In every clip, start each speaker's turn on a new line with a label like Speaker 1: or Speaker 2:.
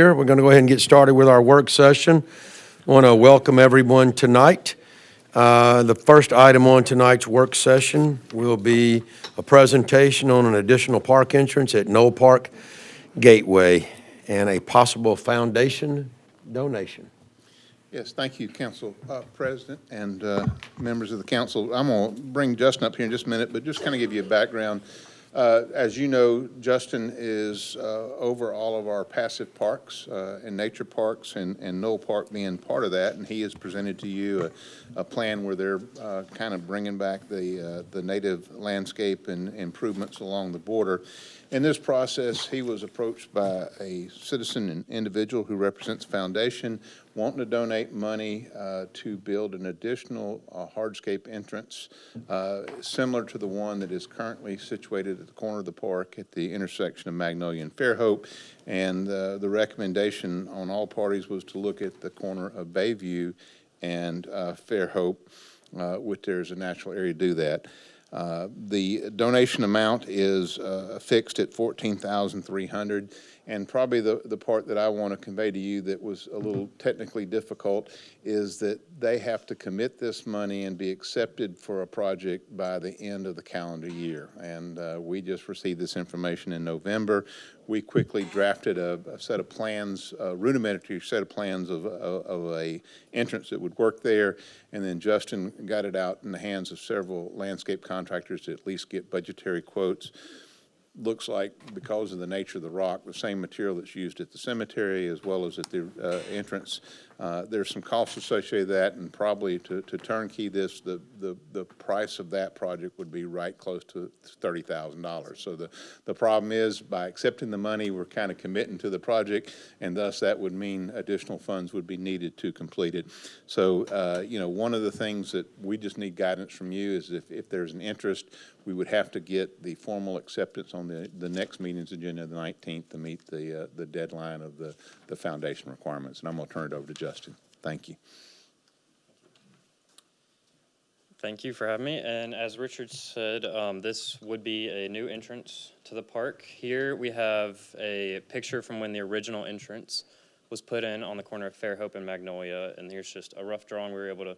Speaker 1: Here, we're going to go ahead and get started with our work session. I want to welcome everyone tonight. The first item on tonight's work session will be a presentation on an additional park entrance at Knoll Park Gateway and a possible foundation donation.
Speaker 2: Yes, thank you, Council President and members of the council. I'm going to bring Justin up here in just a minute, but just kind of give you a background. As you know, Justin is over all of our passive parks and nature parks, and Knoll Park being part of that, and he has presented to you a plan where they're kind of bringing back the native landscape and improvements along the border. In this process, he was approached by a citizen and individual who represents a foundation wanting to donate money to build an additional hardscape entrance similar to the one that is currently situated at the corner of the park at the intersection of Magnolia and Fairhope. And the recommendation on all parties was to look at the corner of Bayview and Fairhope, which there's a natural area to do that. The donation amount is fixed at $14,300, and probably the part that I want to convey to you that was a little technically difficult is that they have to commit this money and be accepted for a project by the end of the calendar year. And we just received this information in November. We quickly drafted a set of plans, a rudimentary set of plans of a entrance that would work there, and then Justin got it out in the hands of several landscape contractors to at least get budgetary quotes. Looks like, because of the nature of the rock, the same material that's used at the cemetery as well as at the entrance. There's some costs associated with that, and probably to turnkey this, the price of that project would be right close to $30,000. So the problem is, by accepting the money, we're kind of committing to the project, and thus that would mean additional funds would be needed to complete it. So, one of the things that we just need guidance from you is if there's an interest, we would have to get the formal acceptance on the next meeting's agenda, the 19th, to meet the deadline of the foundation requirements. And I'm going to turn it over to Justin. Thank you.
Speaker 3: Thank you for having me. And as Richard said, this would be a new entrance to the park. Here we have a picture from when the original entrance was put in on the corner of Fairhope and Magnolia. And here's just a rough drawing we were able to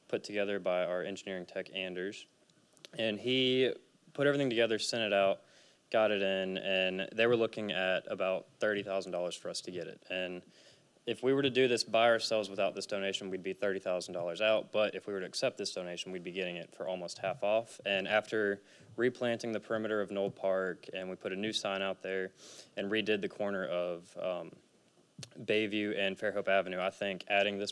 Speaker 3: put together by our engineering tech, Anders. And he put everything together, sent it out, got it in, and they were looking at about $30,000 for us to get it. And if we were to do this by ourselves without this donation, we'd be $30,000 out. But if we were to accept this donation, we'd be getting it for almost half off. And after replanting the perimeter of Knoll Park, and we put a new sign out there and redid the corner of Bayview and Fairhope Avenue, I think adding this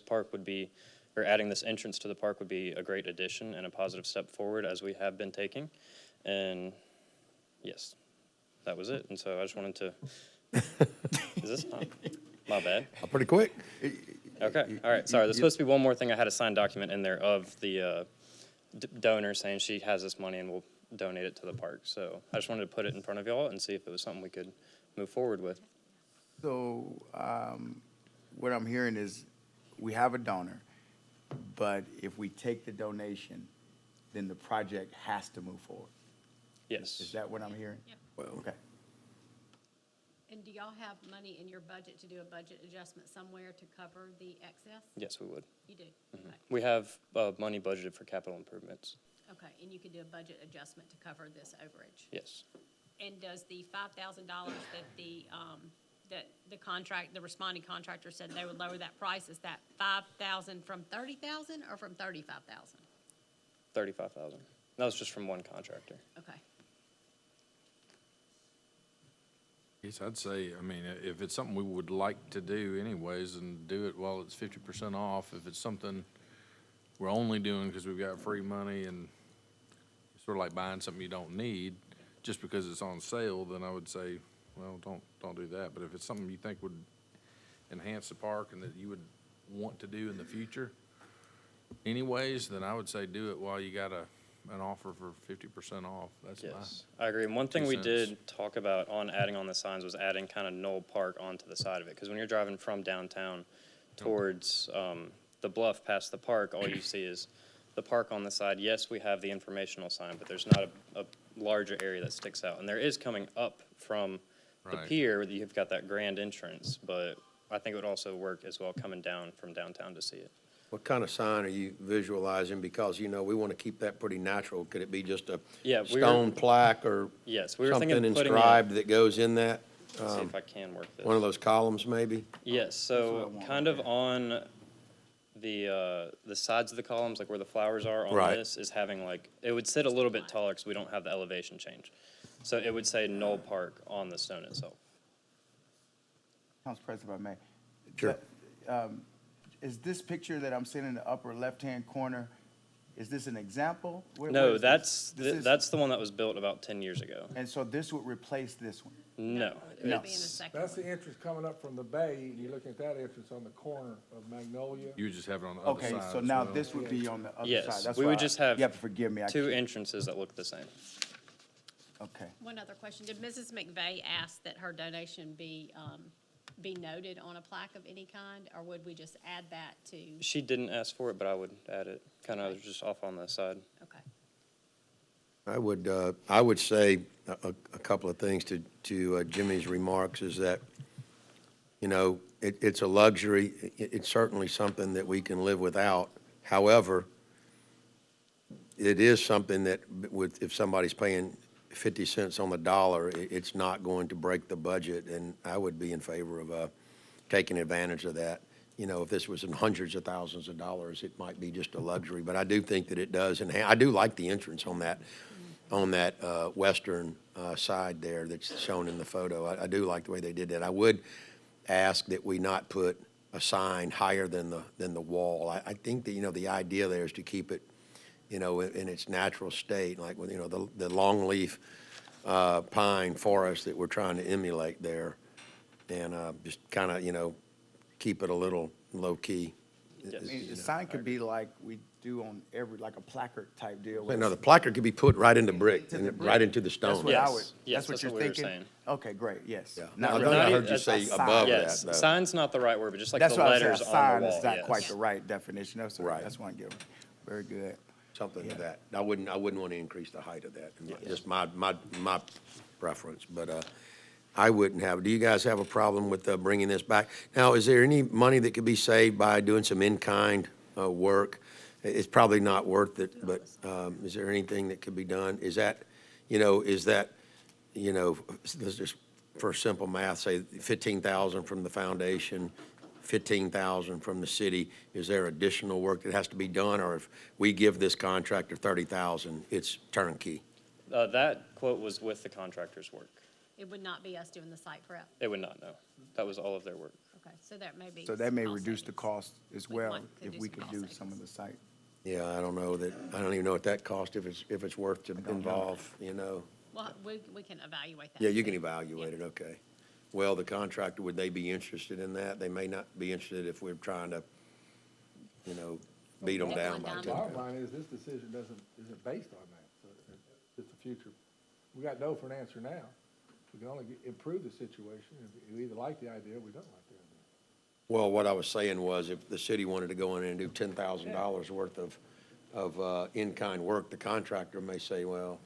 Speaker 3: entrance to the park would be a great addition and a positive step forward, as we have been taking. And yes, that was it. And so I just wanted to. Is this on? My bad.
Speaker 1: Pretty quick.
Speaker 3: Okay. All right. Sorry. There's supposed to be one more thing. I had a signed document in there of the donor saying she has this money and will donate it to the park. So I just wanted to put it in front of y'all and see if it was something we could move forward with.
Speaker 4: So what I'm hearing is we have a donor, but if we take the donation, then the project has to move forward.
Speaker 3: Yes.
Speaker 4: Is that what I'm hearing?
Speaker 5: Yep.
Speaker 1: Well,
Speaker 4: Okay.
Speaker 5: And do y'all have money in your budget to do a budget adjustment somewhere to cover the excess?
Speaker 3: Yes, we would.
Speaker 5: You do? Okay.
Speaker 3: We have money budgeted for capital improvements.
Speaker 5: Okay, and you could do a budget adjustment to cover this overage?
Speaker 3: Yes.
Speaker 5: And does the $5,000 that the responding contractor said they would lower that price, is that $5,000 from $30,000 or from $35,000?
Speaker 3: $35,000. That was just from one contractor.
Speaker 5: Okay.
Speaker 6: Yes, I'd say, if it's something we would like to do anyways, and do it while it's 50% off. If it's something we're only doing because we've got free money and it's sort of like buying something you don't need just because it's on sale, then I would say, well, don't do that. But if it's something you think would enhance the park and that you would want to do in the future anyways, then I would say do it while you got an offer for 50% off. That's
Speaker 3: Yes, I agree. And one thing we did talk about on adding on the signs was adding kind of Knoll Park onto the side of it. Because when you're driving from downtown towards the bluff past the park, all you see is the park on the side. Yes, we have the informational sign, but there's not a larger area that sticks out. And there is coming up from the
Speaker 6: Right.
Speaker 3: pier, you've got that grand entrance, but I think it would also work as well coming down from downtown to see it.
Speaker 1: What kind of sign are you visualizing? Because, you know, we want to keep that pretty natural. Could it be just a
Speaker 3: Yeah, we were-
Speaker 1: stone plaque or
Speaker 3: Yes, we were
Speaker 1: something
Speaker 3: thinking of putting it,
Speaker 1: inscribed that goes in that?
Speaker 3: let's see if I can work this.
Speaker 1: One of those columns, maybe?
Speaker 3: Yes, so kind of on the sides of the columns, like where the flowers are on
Speaker 1: Right.
Speaker 3: this, is having like, it would sit a little bit taller because we don't have the elevation change. So it would say Knoll Park on the stone itself.
Speaker 4: Council President, if I may.
Speaker 1: Sure.
Speaker 4: Is this picture that I'm seeing in the upper left-hand corner, is this an example? What
Speaker 3: No,
Speaker 4: is this?
Speaker 3: that's,
Speaker 4: This is-
Speaker 3: that's the one that was built about 10 years ago.
Speaker 4: And so this would replace this one?
Speaker 3: No.
Speaker 5: It would be in the
Speaker 3: it's-
Speaker 5: second
Speaker 7: That's
Speaker 5: one.
Speaker 7: the entrance coming up from the bay, and you're looking at that entrance on the corner of Magnolia.
Speaker 6: You would just have it on the other
Speaker 4: Okay,
Speaker 6: side
Speaker 4: so
Speaker 6: as
Speaker 4: now
Speaker 6: well.
Speaker 4: this would be on the other side?
Speaker 3: Yes,
Speaker 4: That's
Speaker 3: we
Speaker 4: why
Speaker 3: would just have
Speaker 4: You have to forgive me. I
Speaker 3: two
Speaker 4: can't-
Speaker 3: entrances that look the same.
Speaker 4: Okay.
Speaker 5: One other question. Did Mrs. McVeigh ask that her donation be noted on a plaque of any kind, or would we just add that to,
Speaker 3: She didn't ask for it, but I would add it, kind of just off on the side.
Speaker 5: okay.
Speaker 1: I would say a couple of things to Jimmy's remarks is that, you know, it's a luxury. It's certainly something that we can live without. However, it is something that if somebody's paying 50 cents on the dollar, it's not going to break the budget, and I would be in favor of taking advantage of that. You know, if this was in hundreds of thousands of dollars, it might be just a luxury, but I do think that it does, and I do like the entrance on that western side there that's shown in the photo. I do like the way they did that. I would ask that we not put a sign higher than the wall. I think that, you know, the idea there is to keep it, you know, in its natural state, like with, you know, the longleaf pine forest that we're trying to emulate there, and just kind of, you know, keep it a little low-key.
Speaker 3: Yes.
Speaker 4: I mean, the sign could be like we do on every, like a placard type deal.
Speaker 1: You know, the placard could be put right into brick,
Speaker 4: To the
Speaker 1: and right into the
Speaker 4: That's
Speaker 1: stone.
Speaker 4: what I
Speaker 3: Yes.
Speaker 4: would,
Speaker 3: Yes,
Speaker 4: that's what
Speaker 3: that's
Speaker 4: you're
Speaker 3: what we were
Speaker 4: thinking?
Speaker 3: saying.
Speaker 4: Okay, great, yes.
Speaker 1: Yeah.
Speaker 4: Not
Speaker 1: I
Speaker 4: really-
Speaker 1: thought I
Speaker 3: Not
Speaker 1: heard
Speaker 3: even-
Speaker 1: you
Speaker 3: a
Speaker 1: say
Speaker 4: sign.
Speaker 1: above that,
Speaker 3: Yes,
Speaker 1: though.
Speaker 3: sign's not the right word, but just like
Speaker 4: That's
Speaker 3: the
Speaker 4: what I was saying,
Speaker 3: letters
Speaker 4: a
Speaker 3: on
Speaker 4: sign
Speaker 3: the
Speaker 4: is
Speaker 3: wall,
Speaker 4: not quite
Speaker 3: yes.
Speaker 4: the right definition. That's,
Speaker 1: Right.
Speaker 4: that's what I'm giving. Very good.
Speaker 1: Something
Speaker 4: Yeah.
Speaker 1: to that. I wouldn't want to increase the height of that, just my preference, but I wouldn't have. Do you guys have a problem with bringing this back? Now, is there any money that could be saved by doing some in-kind work? It's probably not worth it, but is there anything that could be done? Is that, you know, let's just, for simple math, say 15,000 from the foundation, 15,000 from the city. Is there additional work that has to be done, or if we give this contractor 30,000, it's turnkey?
Speaker 3: That quote was with the contractor's work.
Speaker 5: It would not be us doing the site prep.
Speaker 3: It would not, no. That was all of their work.
Speaker 5: Okay, so that may be.
Speaker 4: So that may
Speaker 5: some
Speaker 4: reduce the
Speaker 5: savings.
Speaker 4: cost as
Speaker 5: We
Speaker 4: well,
Speaker 5: might could
Speaker 4: if
Speaker 5: do
Speaker 4: we
Speaker 5: some
Speaker 4: could
Speaker 5: cost
Speaker 4: do
Speaker 5: savings.
Speaker 4: some of the site.
Speaker 1: Yeah, I don't even know what that cost, if it's worth to involve, you know.
Speaker 5: Well, we can evaluate that.
Speaker 1: Yeah, you
Speaker 5: too.
Speaker 1: can evaluate it, okay. Well, the contractor, would they be interested in that? They may not be interested if we're trying to, you know, beat them down by
Speaker 5: Definitely
Speaker 1: 10.
Speaker 7: Bottom line is, this decision isn't based on that, so it's the future. We got no for an answer now. We can only improve the situation. We either like the idea or we don't like the idea.
Speaker 1: Well, what I was saying was, if the city wanted to go in and do $10,000 worth of in-kind work, the contractor may say, well,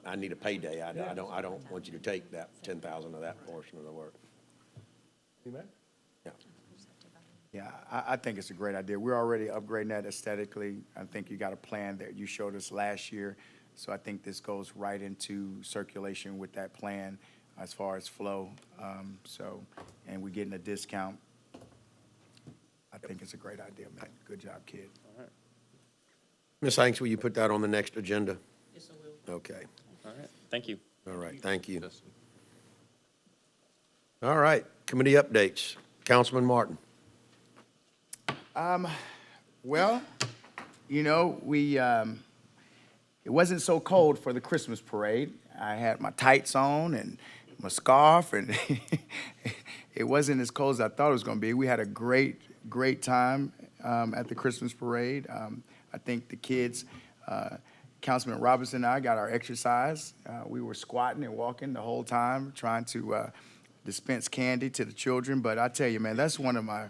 Speaker 1: I need a payday. I don't want you to take that 10,000 of that portion of the work.
Speaker 7: Amen?
Speaker 1: Yeah.
Speaker 4: Yeah, I think it's a great idea. We're already upgrading that aesthetically. I think you got a plan that you showed us last year. So I think this goes right into circulation with that plan as far as flow. And we're getting a discount. I think it's a great idea, man. Good job, kid.
Speaker 1: Ms. Hanks, will you put that on the next agenda?
Speaker 5: Yes, I will.
Speaker 1: Okay.
Speaker 3: All right, thank you.
Speaker 1: All right, thank you.
Speaker 6: Yes.
Speaker 1: All right, committee updates. Councilman Martin.
Speaker 4: Well, you know, it wasn't so cold for the Christmas parade. I had my tights on and my scarf, and it wasn't as cold as I thought it was going to be. We had a great time at the Christmas parade. I think the kids, Councilman Robinson and I got our exercise. We were squatting and walking the whole time, trying to dispense candy to the children. But I tell you, man, that's one of my,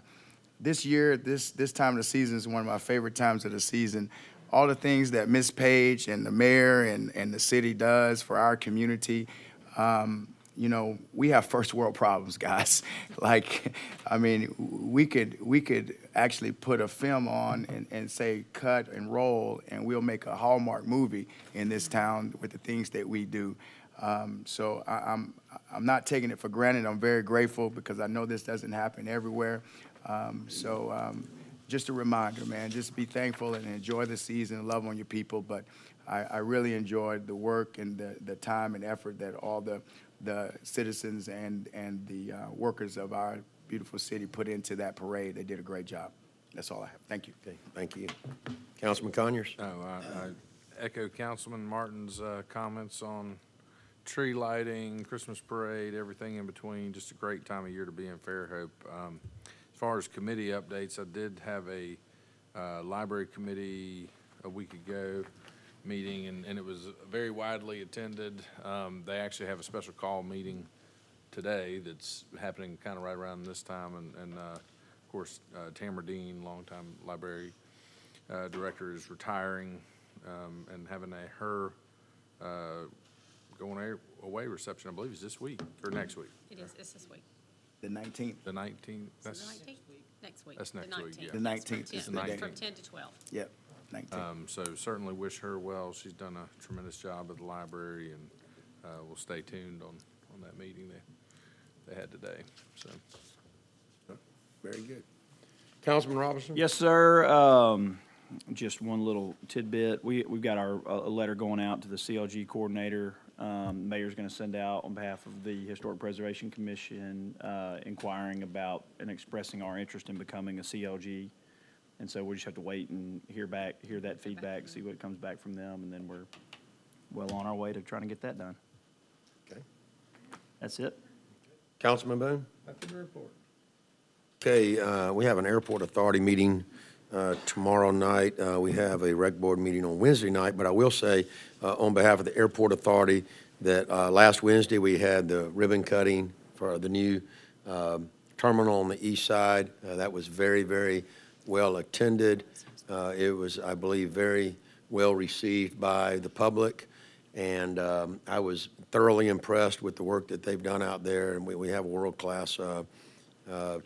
Speaker 4: this year, this time of the season is one of my favorite times of the season. All the things that Ms. Page and the mayor and the city does for our community, you know, we have first world problems, guys. Like, I mean, we could actually put a film on and say cut and roll, and we'll make a Hallmark movie in this town with the things that we do. So I'm not taking it for granted. I'm very grateful because I know this doesn't happen everywhere. Just a reminder, man, just be thankful and enjoy the season and love on your people. But I really enjoyed the work and the time and effort that all the citizens and the workers of our beautiful city put into that parade. They did a great job. That's all I have. Thank you.
Speaker 1: Okay, thank you. Councilman Conyers?
Speaker 6: No, I echo Councilman Martin's comments on tree lighting, Christmas parade, everything in between. Just a great time of year to be in Fairhope. As far as committee updates, I did have a library committee a week ago meeting, and it was very widely attended. They actually have a special call meeting today that's happening kind of right around this time, and of course, Tamara Dean, longtime library director, is retiring, and having her going away reception, I believe, is this week or next week?
Speaker 5: It is, it's this week.
Speaker 4: The 19th.
Speaker 6: The 19th?
Speaker 5: Is it the 19th? Next week.
Speaker 6: That's
Speaker 5: the
Speaker 6: next week,
Speaker 5: 19th.
Speaker 6: yeah.
Speaker 4: The 19th
Speaker 5: Yes,
Speaker 4: is the day.
Speaker 5: From 10 to 12.
Speaker 4: Yep, 19th.
Speaker 6: So certainly wish her well. She's done a tremendous job at the library, and we'll stay tuned on that meeting they had today, so.
Speaker 1: Very good. Councilman Robinson?
Speaker 8: Yes, sir. Just one little tidbit. We've got a letter going out to the CLG coordinator. Mayor's going to send out on behalf of the Historic Preservation Commission, inquiring about and expressing our interest in becoming a CLG. And so we just have to wait and hear that feedback, see what comes back from them, and then we're well on our way to trying to get that done.
Speaker 1: Okay.
Speaker 8: That's it.
Speaker 1: Councilman Boone?
Speaker 7: Nothing to report.
Speaker 1: Okay, we have an airport authority meeting tomorrow night. We have a rec board meeting on Wednesday night, but I will say, on behalf of the airport authority, that last Wednesday, we had the ribbon cutting for the new terminal on the east side. That was very, very well attended. It was, I believe, very well received by the public, and I was thoroughly impressed with the work that they've done out there, and we have a world-class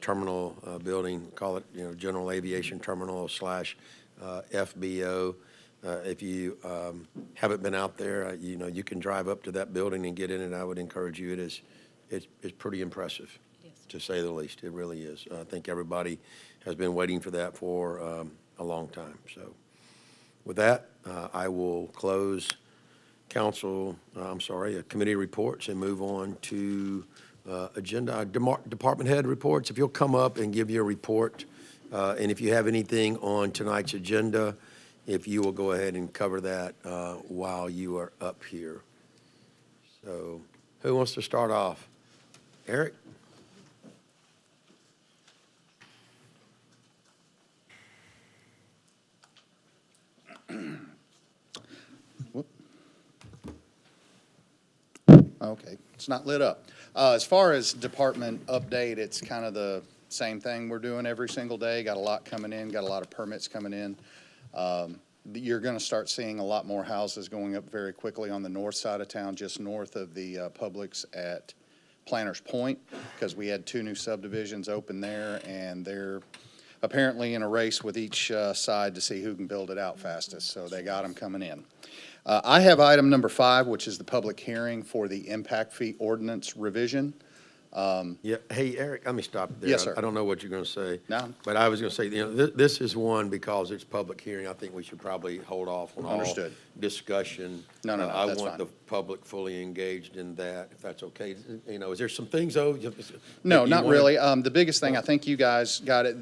Speaker 1: terminal building, call it, General Aviation Terminal / FBO. If you haven't been out there, you can drive up to that building and get in it. I would encourage you. It's pretty impressive, to say the least. It really is. I think everybody has been waiting for that for a long time. So with that, I will close committee reports and move on to department head reports. If you'll come up and give your report, and if you have anything on tonight's agenda, if you will go ahead and cover that while you are up here. So who wants to start off? Eric?
Speaker 9: Okay, it's not lit up. As far as department update, it's kind of the same thing we're doing every single day. Got a lot coming in, got a lot of permits coming in. You're going to start seeing a lot more houses going up very quickly on the north side of town, just north of the Publix at Planters Point, because we had 2 new subdivisions open there, and they're apparently in a race with each side to see who can build it out fastest, so they got them coming in. I have item number 5, which is the public hearing for the impact fee ordinance revision.
Speaker 1: Yeah. Hey, Eric, let me stop there.
Speaker 9: Yes, sir.
Speaker 1: I don't know what you're going to say.
Speaker 9: No.
Speaker 1: But I was going to say, this is one, because it's public hearing, I think we should probably hold off on all
Speaker 9: Understood.
Speaker 1: discussion.
Speaker 9: No,
Speaker 1: I
Speaker 9: that's
Speaker 1: want
Speaker 9: fine.
Speaker 1: the public fully engaged in that, if that's okay. Is there some things, though?
Speaker 9: No,
Speaker 1: that you
Speaker 9: not
Speaker 1: wanna-
Speaker 9: really. The biggest thing, I think you guys got it,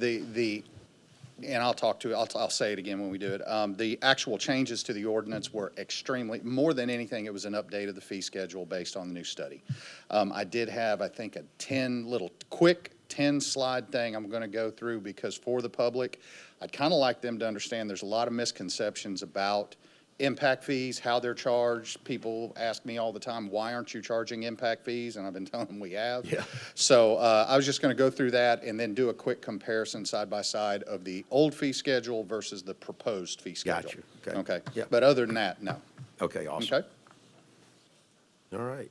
Speaker 9: and I'll say it again when we do it. The actual changes to the ordinance were extremely, more than anything, it was an update of the fee schedule based on the new study. I did have, I think, a 10-slide thing I'm going to go through, because for the public, I'd kind of like them to understand there's a lot of misconceptions about impact fees, how they're charged. People ask me all the time, why aren't you charging impact fees? And I've been telling them we have.
Speaker 1: Yeah.
Speaker 9: So I was just going to go through that and then do a quick comparison side by side of the old fee schedule versus the proposed fee schedule.
Speaker 1: Got you. Okay.
Speaker 9: Okay.
Speaker 1: Yep.
Speaker 9: But other than that, no.
Speaker 1: Okay, awesome.
Speaker 9: Okay?
Speaker 1: All right.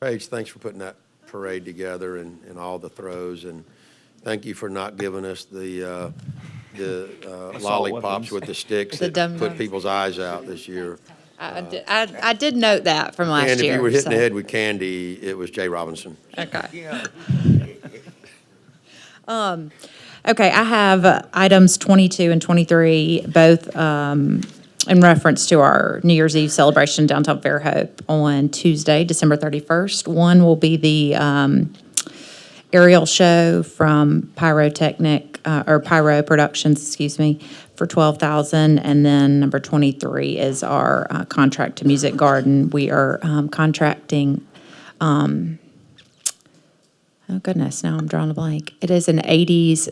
Speaker 1: Paige, thanks for putting that parade together and all the throws, and thank you for not giving us the lollipops
Speaker 8: weapons.
Speaker 1: with the sticks
Speaker 10: The
Speaker 1: that
Speaker 10: dum-dums.
Speaker 1: put people's eyes out this year.
Speaker 10: I did note that from last year.
Speaker 1: And if you were hitting the
Speaker 10: so-
Speaker 1: head with candy, it was Jay Robinson.
Speaker 10: Okay.
Speaker 4: Yeah.
Speaker 10: Okay, I have items 22 and 23, both in reference to our New Year's Eve celebration downtown Fairhope on Tuesday, December 31st. One will be the aerial show from Pyro Productions, excuse me, for $12,000. And then number 23 is our contract to Music Garden. We are contracting, oh goodness, now I'm drawing a blank. It is a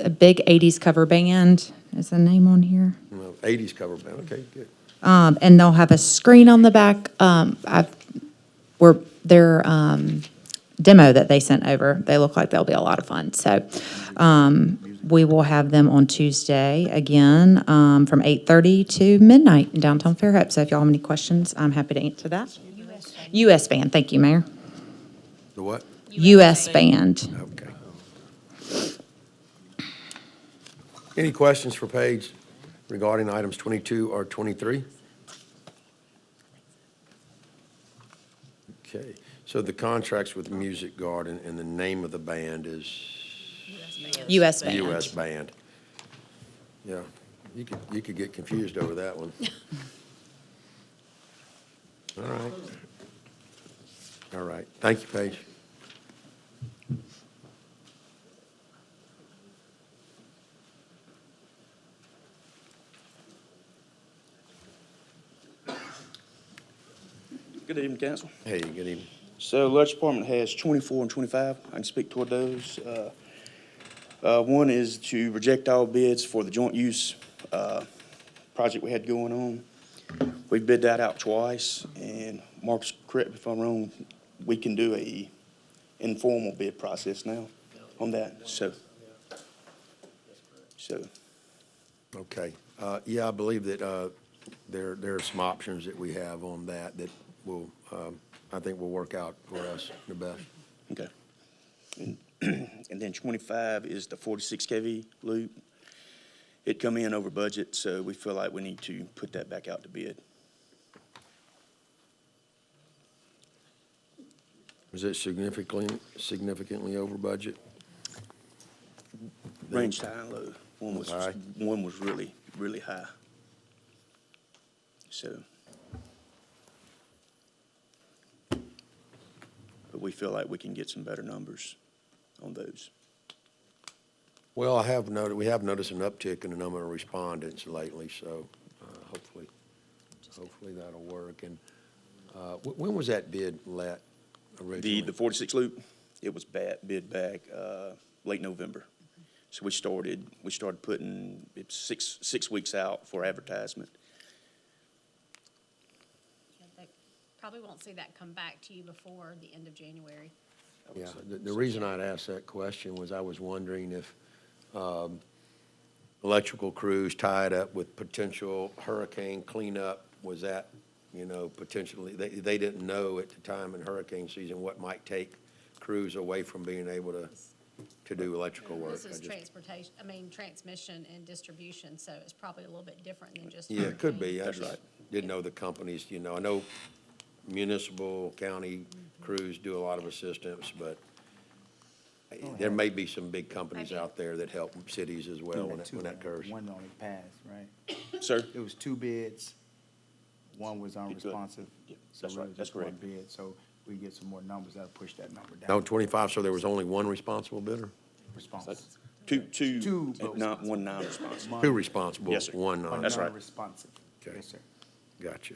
Speaker 10: big 80s cover band. Is the name on here?
Speaker 1: Well, 80s cover band, okay, good.
Speaker 10: And they'll have a screen on the back. Their demo that they sent over, they look like they'll be a lot of fun. So we will have them on Tuesday again from 8:30 to midnight in downtown Fairhope. So if y'all have any questions, I'm happy to answer that. US Band, thank you, Mayor.
Speaker 1: The what?
Speaker 10: US Band.
Speaker 1: Okay. Any questions for Paige regarding items 22 or 23? Okay, so the contracts with Music Garden and the name of the band is
Speaker 10: US Band.
Speaker 1: US Band. Yeah, you could get confused over that one. All right. All right, thank you, Paige.
Speaker 11: Good evening, council.
Speaker 1: Hey, good evening.
Speaker 11: So the Electric Department has 24 and 25. I can speak toward those. One is to reject all bids for the joint use project we had going on. We bid that out twice, and Mark's correct me if I'm wrong, we can do a informal bid process now on that, so.
Speaker 1: Okay, yeah, I believe that there are some options that we have on that will, I think will work out for us the best.
Speaker 11: Okay. And then 25 is the 46 kV loop. It come in over budget, so we feel like we need to put that back out to bid.
Speaker 1: Was it significantly over budget?
Speaker 11: Ranged high and low.
Speaker 1: High?
Speaker 11: One was really, really high. So. But we feel like we can get some better numbers on those.
Speaker 1: Well, we have noticed an uptick in the number of respondents lately, so hopefully that'll work. And when was that bid let originally?
Speaker 11: The 46 loop, it was bid back late November. So we started putting it six weeks out for advertisement.
Speaker 5: They probably won't see that come back to you before the end of January.
Speaker 1: Yeah, the reason I'd asked that question was I was wondering if electrical crews tied up with potential hurricane cleanup, was that, potentially, they didn't know at the time in hurricane season what might take crews away from being able to do electrical work.
Speaker 5: This is transmission and distribution, so it's probably a little bit different than just.
Speaker 1: Yeah, it could be. I
Speaker 11: That's
Speaker 1: just
Speaker 11: right.
Speaker 1: didn't know the companies, I know municipal, county crews do a lot of assistance, but there may be some big companies out there that help cities as well when that occurs.
Speaker 4: One only passed, right?
Speaker 11: Sir?
Speaker 4: It was two bids. One was unresponsive.
Speaker 11: Yeah,
Speaker 4: So
Speaker 11: that's
Speaker 4: really
Speaker 11: right. That's
Speaker 4: just one
Speaker 11: correct.
Speaker 4: bid. So we get some more numbers, that'll push that number down.
Speaker 1: No, 25, so there was only one responsible bidder?
Speaker 4: Response.
Speaker 11: Two,
Speaker 4: but
Speaker 11: not one non-responsive.
Speaker 1: Two responsible,
Speaker 11: Yes, sir.
Speaker 1: one non.
Speaker 11: That's right.
Speaker 4: Non-responsive.
Speaker 1: Okay.
Speaker 4: Yes, sir.
Speaker 1: Gotcha.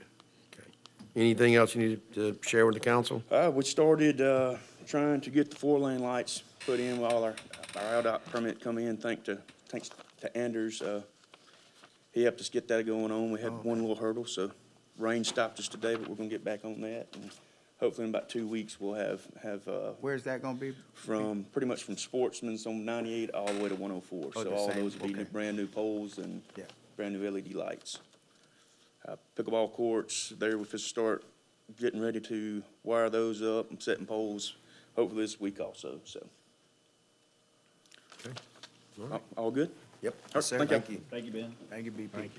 Speaker 1: Okay. Anything else you need to share with the council?
Speaker 11: We started trying to get the 4-lane lights put in while our LDOT permit come in, thanks to Anders. He helped us get that going on. We had one little hurdle, so rain stopped us today, but we're gonna get back on that. And hopefully in about 2 weeks, we'll have
Speaker 4: Where's that gonna be?
Speaker 11: pretty much from Sportsman's on 98 all the way to 104.
Speaker 4: Oh,
Speaker 11: So
Speaker 4: the
Speaker 11: all
Speaker 4: same,
Speaker 11: those will be
Speaker 4: okay.
Speaker 11: brand new poles and
Speaker 4: Yeah.
Speaker 11: brand new LED lights. Pickleball courts, there we should start getting ready to wire those up and setting poles, hopefully this week also, so. All good?
Speaker 1: Yep.
Speaker 11: All right, thank you.
Speaker 8: Thank you, Ben.
Speaker 4: Thank you, BP.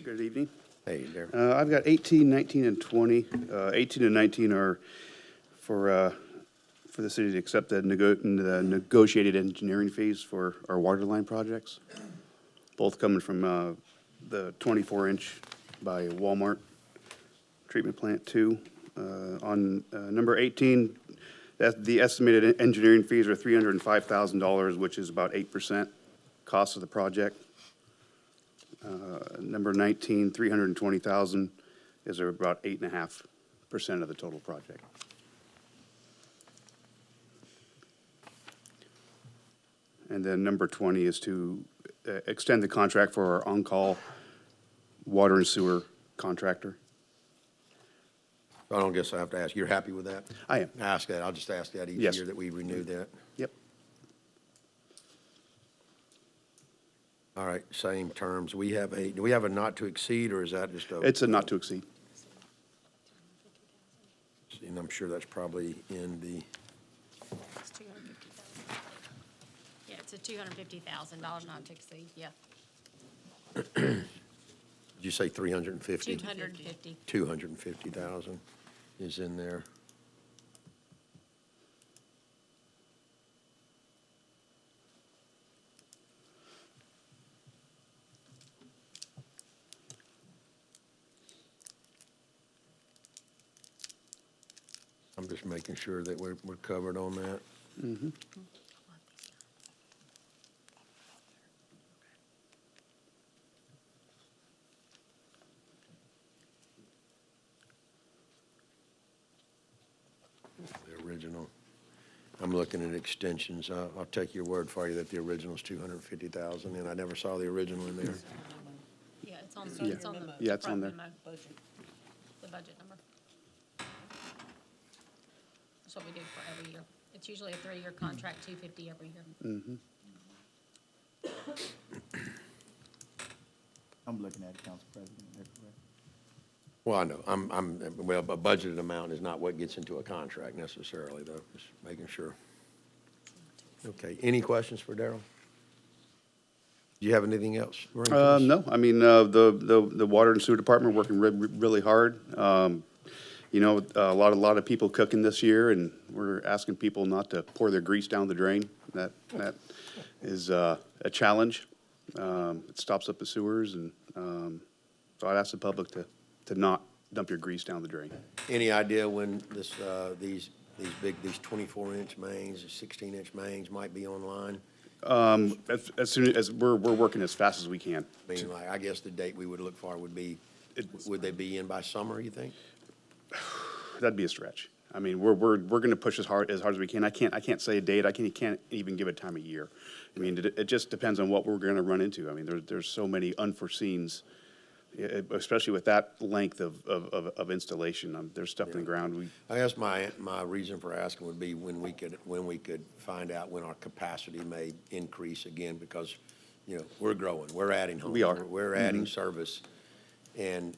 Speaker 12: Good evening.
Speaker 1: Hey, there.
Speaker 12: I've got 18, 19, and 20. 18 and 19 are for the city to accept the negotiated engineering fees for our water line projects, both coming from the 24-inch by Walmart Treatment Plant 2. On number 18, the estimated engineering fees are $305,000, which is about 8% cost of the project. Number 19, 320,000 is about 8.5% of the total project. And then number 20 is to extend the contract for our on-call water and sewer contractor.
Speaker 1: I don't guess I have to ask. You're happy with that?
Speaker 12: I am.
Speaker 1: Ask that. I'll just ask that each
Speaker 12: Yes.
Speaker 1: year that we renew that.
Speaker 12: Yep.
Speaker 1: All right, same terms. Do we have a not to exceed, or is that just a?
Speaker 12: It's a not to exceed.
Speaker 1: And I'm sure that's probably in the,
Speaker 5: It's $250,000. Yeah, it's a $250,000 not to exceed, yeah.
Speaker 1: did you say 350?
Speaker 5: 250.
Speaker 1: 250,000 is in there. I'm just making sure that we're covered on that. The original. I'm looking at extensions. I'll take your word for you that the original's 250,000, and I never saw the original in there.
Speaker 5: Yeah, it's on,
Speaker 12: Yeah.
Speaker 5: it's on the.
Speaker 12: Yeah, it's on
Speaker 5: front
Speaker 12: there.
Speaker 5: memo. The budget number. That's what we do for every year. It's usually a 3-year contract, 250 every year.
Speaker 4: I'm looking at it, Council President. That's correct.
Speaker 1: Well, I know, well, a budgeted amount is not what gets into a contract necessarily, though, just making sure. Okay, any questions for Darrell? Do you have anything else? to bring to us?
Speaker 12: No, I mean, the water and sewer department working really hard. You know, a lot of people cooking this year, and we're asking people not to pour their grease down the drain. That is a challenge. It stops up the sewers, and so I'd ask the public to not dump your grease down the drain.
Speaker 1: Any idea when these 24-inch mains, 16-inch mains might be online?
Speaker 12: As soon as we're working as fast as we can.
Speaker 1: I mean, like, I guess the date we would look for would be, would they be in by summer, you think?
Speaker 12: That'd be a stretch. I mean, we're going to push as hard as we can. I can't say a date. I can't even give a time of year. I mean, it just depends on what we're going to run into. I mean, there's so many unforeseens, especially with that length of installation. There's stuff in the ground.
Speaker 1: I guess my reason for asking would be when we could find out when our capacity may increase again, because, you know, we're growing, we're adding homes.
Speaker 12: We are.
Speaker 1: We're adding service, and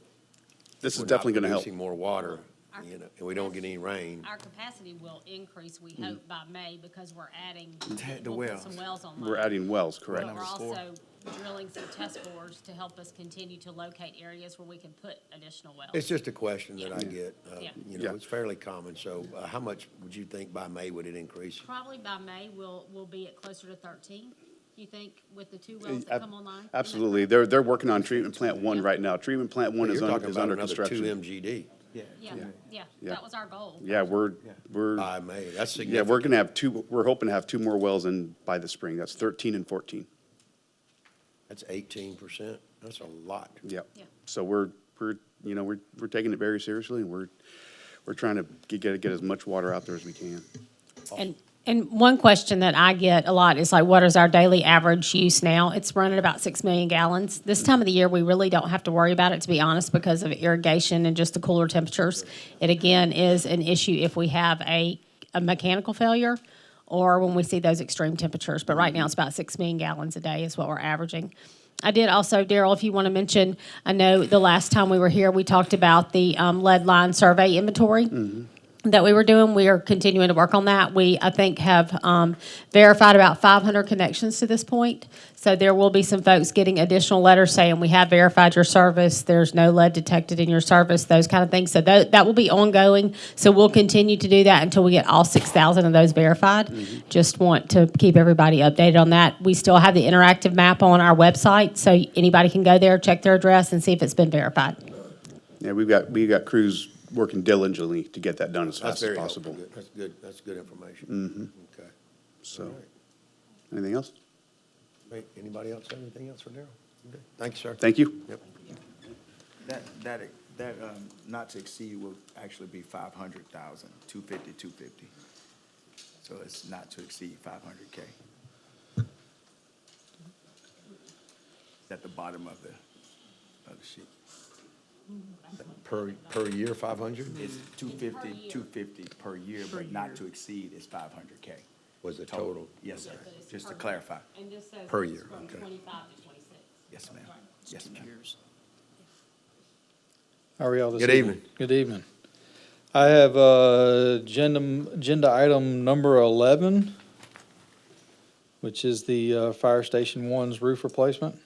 Speaker 12: This is
Speaker 1: we're not
Speaker 12: definitely going to help.
Speaker 1: producing more water, you know, and we don't get any rain.
Speaker 5: Our capacity will increase, we hope, by May, because we're adding.
Speaker 4: The
Speaker 5: we'll put
Speaker 4: wells.
Speaker 5: Some wells online.
Speaker 12: We're adding wells, correct?
Speaker 5: But we're also drilling some test bores to help us continue to locate areas where we can put additional wells.
Speaker 1: It's just a question that I get.
Speaker 5: Yeah.
Speaker 1: You know,
Speaker 12: Yeah.
Speaker 1: it's fairly common. So how much would you think by May would it increase?
Speaker 5: Probably by May, we'll be at closer to 13, you think, with the 2 wells that come online? Isn't that
Speaker 12: Absolutely.
Speaker 5: correct?
Speaker 12: They're working on treatment plant 1 right now. Treatment plant 1 is
Speaker 1: You're
Speaker 12: under
Speaker 1: talking about another
Speaker 12: construction.
Speaker 1: 2 MGD
Speaker 5: Yeah,
Speaker 12: Yeah.
Speaker 5: that was our goal.
Speaker 12: Yeah, we're
Speaker 1: by May. That's
Speaker 12: yeah,
Speaker 1: significant.
Speaker 12: we're gonna have we're hoping to have 2 more wells in by the spring. That's 13 and 14.
Speaker 1: That's 18%. That's a lot.
Speaker 12: Yep.
Speaker 5: Yeah.
Speaker 12: So we're taking it very seriously, and we're trying to get as much water out there as we can.
Speaker 5: And one question that I get a lot is like, what is our daily average use now? It's running about 6 million gallons. This time of the year, we really don't have to worry about it, to be honest, because of irrigation and just the cooler temperatures. It again is an issue if we have a a mechanical failure or when we see those extreme temperatures. But right now, it's about 6 million gallons a day is what we're averaging. I did also, Daryl, if you want to mention, I know the last time we were here, we talked about the lead line survey inventory that we were doing. We are continuing to work on that. We, I think, have verified about 500 connections to this point. So there will be some folks getting additional letters saying, we have verified your service, there's no lead detected in your service, those kind of things. So that will be ongoing. So we'll continue to do that until we get all 6,000 of those verified. Just want to keep everybody updated on that. We still have the interactive map on our website, so anybody can go there, check their address, and see if it's been verified.
Speaker 12: Yeah, we've got crews working diligently to get that done as
Speaker 1: That's
Speaker 12: fast as
Speaker 1: very
Speaker 12: possible.
Speaker 1: helpful. That's good. That's good information. Okay.
Speaker 12: So, anything else?
Speaker 1: Wait, anybody else have anything else for Daryl? Okay. Thank you, sir.
Speaker 12: Thank you.
Speaker 1: Yep.
Speaker 4: That not to exceed will actually be 500,000, 250. So it's not to exceed 500K. At the bottom of the sheet.
Speaker 1: Per year, 500?
Speaker 4: It's 250 per year, but not to exceed is 500K.
Speaker 1: Was the total?
Speaker 4: Yes, sir. Just to clarify.
Speaker 5: And this says
Speaker 1: Per
Speaker 5: it's
Speaker 1: year,
Speaker 5: from
Speaker 1: okay.
Speaker 5: 25 to 26.
Speaker 4: Yes, ma'am. Yes, ma'am.
Speaker 13: How are y'all this
Speaker 1: Good evening.
Speaker 13: Good evening. I have agenda item number 11, which is the Fire Station 1's roof replacement.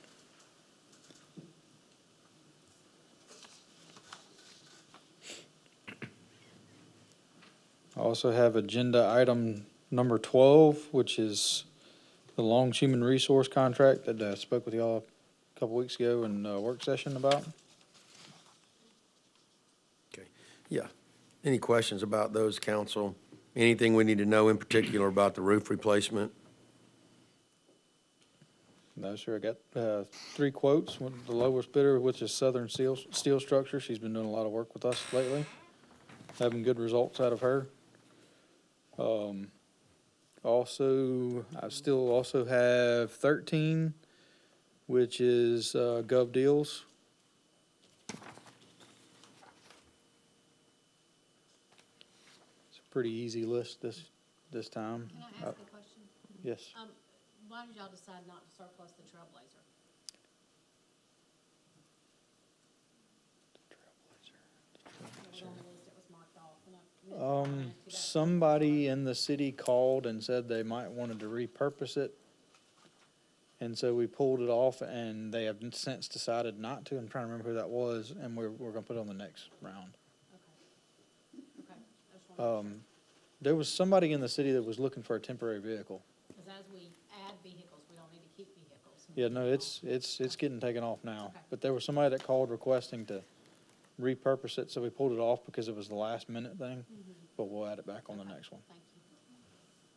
Speaker 13: I also have agenda item number 12, which is the Long's Human Resource Contract that I spoke with y'all a couple weeks ago in a work session about.
Speaker 1: Okay. Yeah. Any questions about those, council? Anything we need to know in particular about the roof replacement?
Speaker 13: No, sir. I got 3 quotes. One, the lowest bidder, which is Southern Steel Structure. She's been doing a lot of work with us lately, having good results out of her. Also, I still also have 13, which is Gov Deals. It's a pretty easy list this time.
Speaker 5: Can I ask a question?
Speaker 13: Yes.
Speaker 5: Why did y'all decide not to surplus the Trailblazer? It was on the list, it was marked off. And I-
Speaker 13: Somebody in the city called and said they might wanted to repurpose it. And so we pulled it off and they have since decided not to. I'm trying to remember who that was, and we're gonna put it on the next round.
Speaker 5: Okay, I just wanted to
Speaker 13: There was somebody in the city that was looking for a temporary vehicle.
Speaker 5: because as we add vehicles, we don't need to keep vehicles.
Speaker 13: Yeah, no, it's getting taken off now.
Speaker 5: Okay.
Speaker 13: But there was somebody that called requesting to repurpose it, so we pulled it off because it was the last minute thing. But we'll add it back on the next one.
Speaker 5: Thank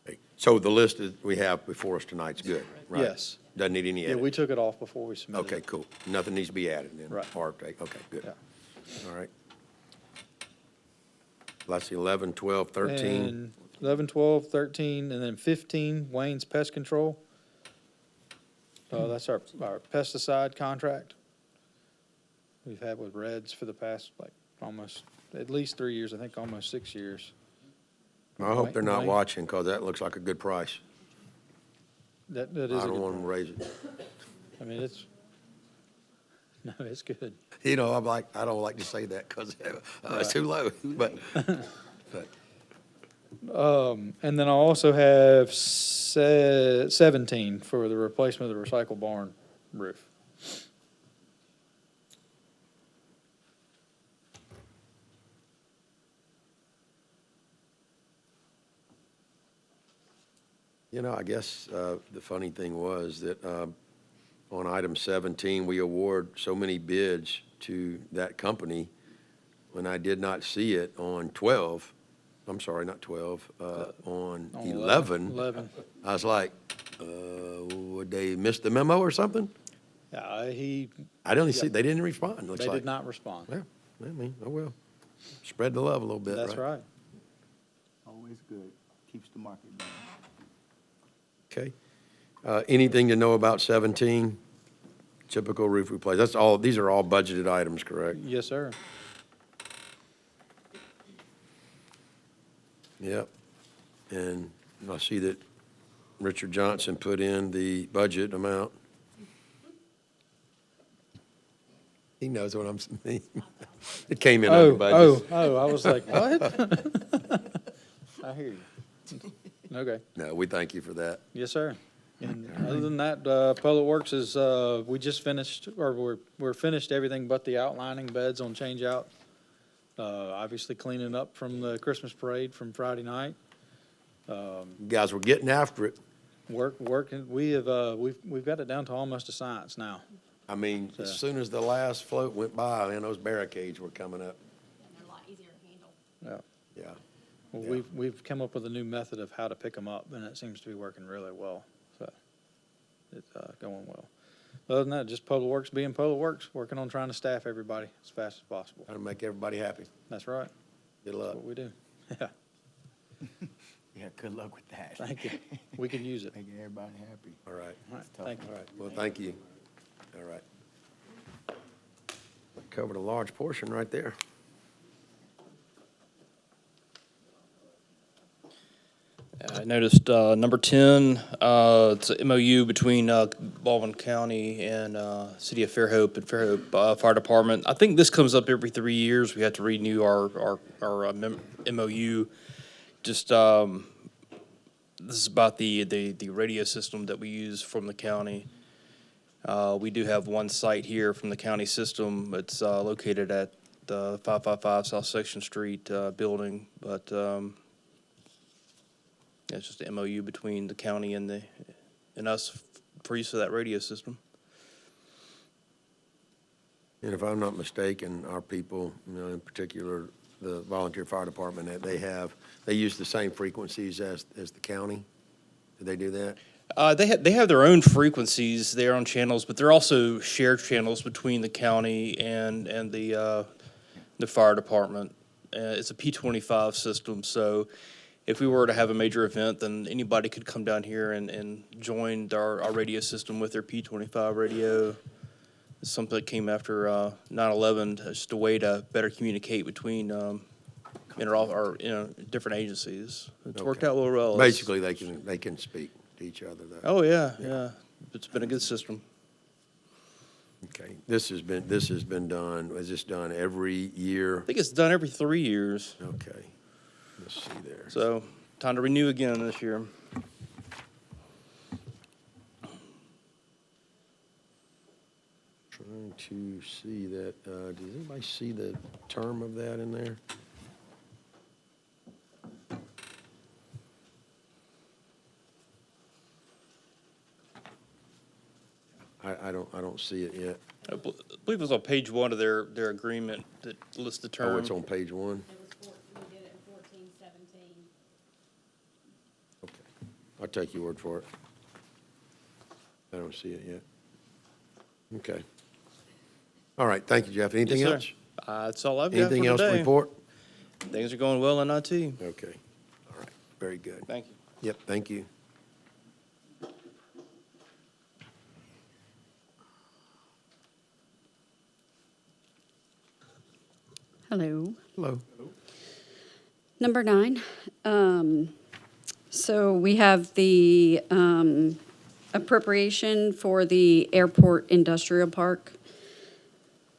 Speaker 5: you.
Speaker 1: Okay. So the list that we have before us tonight's good, right?
Speaker 13: Yes.
Speaker 1: Doesn't need any
Speaker 13: Yeah,
Speaker 1: edit?
Speaker 13: we took it off before we submitted
Speaker 1: Okay,
Speaker 13: it.
Speaker 1: cool. Nothing needs to be added then?
Speaker 13: Right.
Speaker 1: Or, okay, good.
Speaker 13: Yeah.
Speaker 1: All right. That's 11, 12, 13.
Speaker 13: And 11, 12, 13, and then 15, Wayne's Pest Control. That's our pesticide contract we've had with Reds for the past, like, almost, at least 3 years, I think almost 6 years.
Speaker 1: I hope they're not
Speaker 13: Wayne.
Speaker 1: watching, because that looks like a good price.
Speaker 13: That
Speaker 1: I
Speaker 13: is a
Speaker 1: don't
Speaker 13: good
Speaker 1: want them to
Speaker 13: price.
Speaker 1: raise it.
Speaker 13: I mean, no, it's good.
Speaker 1: You know, I don't like to say that because it's too low, but,
Speaker 13: And then I also have 17 for the replacement of the recycle barn roof.
Speaker 1: you know, I guess the funny thing was that on item 17, we award so many bids to that company when I did not see it on 12. I'm sorry, not 12, on 11.
Speaker 13: 11.
Speaker 1: I was like, would they miss the memo or something?
Speaker 13: Yeah,
Speaker 1: I didn't see, they didn't respond, looks
Speaker 13: they
Speaker 1: like.
Speaker 13: did not respond.
Speaker 1: Well, I mean, oh well. Spread the love a little bit, right?
Speaker 13: That's right.
Speaker 4: Always good. Keeps the market down.
Speaker 1: Okay. Anything to know about 17? Typical roof replace. That's all, these are all budgeted items, correct?
Speaker 13: Yes, sir.
Speaker 1: Yep. And I see that Richard Johnson put in the budget amount. He knows what I'm saying. It came in under budget.
Speaker 13: I was like, what? I hear you. Okay.
Speaker 1: No, we thank you for that.
Speaker 13: Yes, sir. And other than that, Public Works is, we just finished, or we're finished everything but the outlining beds on change out. Obviously cleaning up from the Christmas parade from Friday night.
Speaker 1: You guys were getting after it.
Speaker 13: Working, we've got it down to almost a science now.
Speaker 1: I mean, as soon as the last float went by, man, those barricades were coming up.
Speaker 5: They're a lot easier to handle.
Speaker 13: Yeah.
Speaker 1: Yeah.
Speaker 13: Well, we've come up with a new method of how to pick them up, and it seems to be working really well. So it's going well. Other than that, just Public Works being Public Works, working on trying to staff everybody as fast as possible.
Speaker 1: Trying to make everybody happy.
Speaker 13: That's right.
Speaker 1: Good
Speaker 13: That's
Speaker 1: luck.
Speaker 13: what we do. Yeah.
Speaker 4: Yeah, good luck with that.
Speaker 13: Thank you. We can use it.
Speaker 4: Making everybody happy.
Speaker 1: All right.
Speaker 13: All right. Thank you.
Speaker 1: All right. Well, thank you. All right. Covered a large portion right there.
Speaker 14: I noticed number 10, it's a MOU between Baldwin County and City of Fairhope and Fairhope Fire Department. I think this comes up every 3 years. We have to renew our MOU. Just this is about the radio system that we use from the county. We do have one site here from the county system. It's located at the 555 South Section Street building, but it's just an MOU between the county and us for use of that radio system.
Speaker 1: And if I'm not mistaken, our people, in particular, the volunteer fire department, that they use the same frequencies as the county? Do they do that?
Speaker 14: They have their own frequencies, their own channels, but they're also shared channels between the county and the fire department. It's a P25 system, so if we were to have a major event, then anybody could come down here and join our radio system with their P25 radio. It's something that came after 9/11, just a way to better communicate between different agencies. It's worked out real well.
Speaker 1: Basically, they can speak to each other, though.
Speaker 14: Oh, yeah. It's been a good system.
Speaker 1: Okay. This has been done, is this done every year?
Speaker 14: I think it's done every 3 years.
Speaker 1: Okay. Let's see there.
Speaker 14: So, time to renew again this year.
Speaker 1: Trying to see that, does anybody see the term of that in there? I don't see it yet.
Speaker 14: I believe it was on page 1 of their agreement that lists the term.
Speaker 1: Oh, it's on page 1?
Speaker 5: We did it in 14, 17.
Speaker 1: Okay. I'll take your word for it. I don't see it yet. Okay. All right, thank you, Jeff. Anything
Speaker 14: Yes,
Speaker 1: else?
Speaker 14: sir. That's all I've got for
Speaker 1: Anything else to
Speaker 14: today.
Speaker 1: report?
Speaker 14: Things are going well in IT.
Speaker 1: Okay. All right, very good.
Speaker 14: Thank you.
Speaker 1: Yep, thank you.
Speaker 15: Hello.
Speaker 1: Hello.
Speaker 15: Number 9. So we have the appropriation for the airport industrial park,